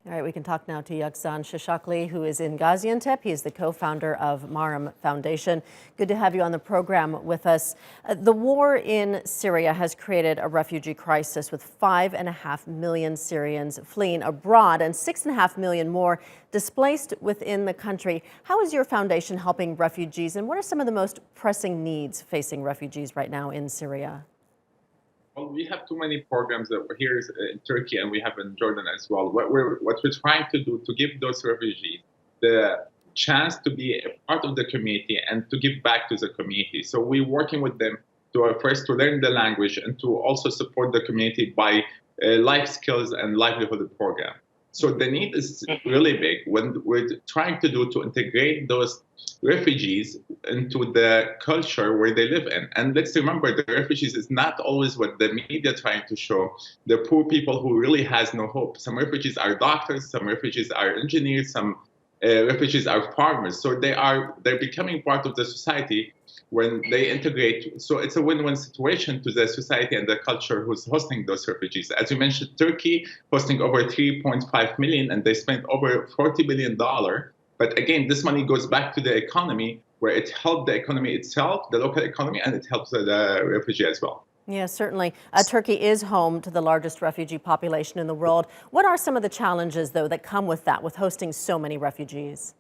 All right, we can talk now to Yakzan Shishakly, who is in Gaziantep. He is the co-founder of Maram Foundation. Good to have you on the program with us. The war in Syria has created a refugee crisis with 5.5 million Syrians fleeing abroad and 6.5 million more displaced within the country. How is your foundation helping refugees, and what are some of the most pressing needs facing refugees right now in Syria? Well, we have too many programs that here in Turkey, and we have in Jordan as well. What we're trying to do to give those refugees the chance to be a part of the community and to give back to the community. So we're working with them to first to learn the language and to also support the community by life skills and livelihood program. So the need is really big. When we're trying to do to integrate those refugees into the culture where they live in. And let's remember, the refugees is not always what the media trying to show. The poor people who really has no hope. Some refugees are doctors, some refugees are engineers, some refugees are farmers. So they're becoming part of the society when they integrate. So it's a win-win situation to the society and the culture who's hosting those refugees. As you mentioned, Turkey hosting over 3.5 million, and they spent over $40 billion. But again, this money goes back to the economy, where it helped the economy itself, the local economy, and it helps the refugee as well. Yes, certainly. Turkey is home to the largest refugee population in the world. What are some of the challenges, though, that come with that, with hosting so many refugees?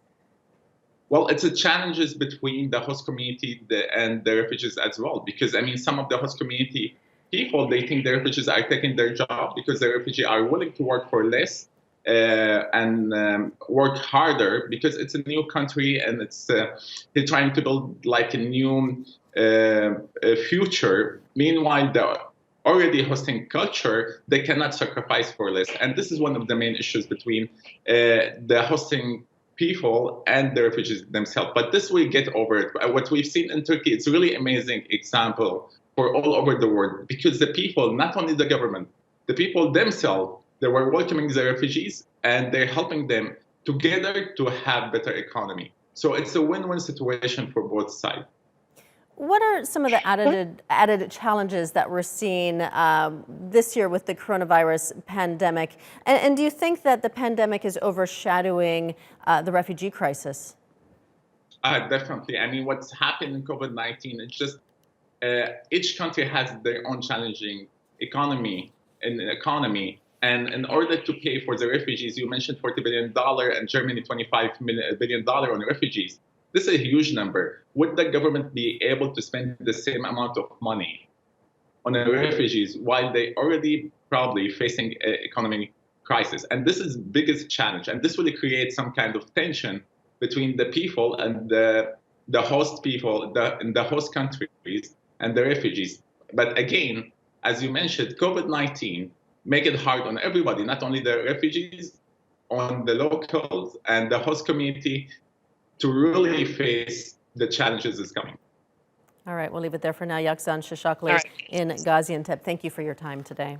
Well, it's a challenges between the host community and the refugees as well, because I mean, some of the host community people, they think the refugees are taking their job because the refugees are willing to work for less and work harder because it's a new country and it's they're trying to build like a new future. Meanwhile, the already hosting culture, they cannot sacrifice for less, and this is one of the main issues between the hosting people and the refugees themselves. But this will get over it. What we've seen in Turkey, it's a really amazing example for all over the world, because the people, not only the government, the people themselves, they were welcoming the refugees and they're helping them together to have better economy. So it's a win-win situation for both sides. What are some of the added challenges that we're seeing this year with the coronavirus pandemic? And do you think that the pandemic is overshadowing the refugee crisis? Definitely. I mean, what's happened in COVID-19, it's just each country has their own challenging economy. And in order to pay for the refugees, you mentioned $40 billion and Germany $25 billion on refugees. This is a huge number. Would the government be able to spend the same amount of money on the refugees while they already probably facing an economic crisis? And this is the biggest challenge. And this will create some kind of tension between the people and the host people in the host countries and the refugees. But again, as you mentioned, COVID-19 make it hard on everybody, not only the refugees, on the locals and the host community, to really face the challenges that's coming. All right, we'll leave it there for now. Yakzan Shishakly in Gaziantep, thank you for your time today.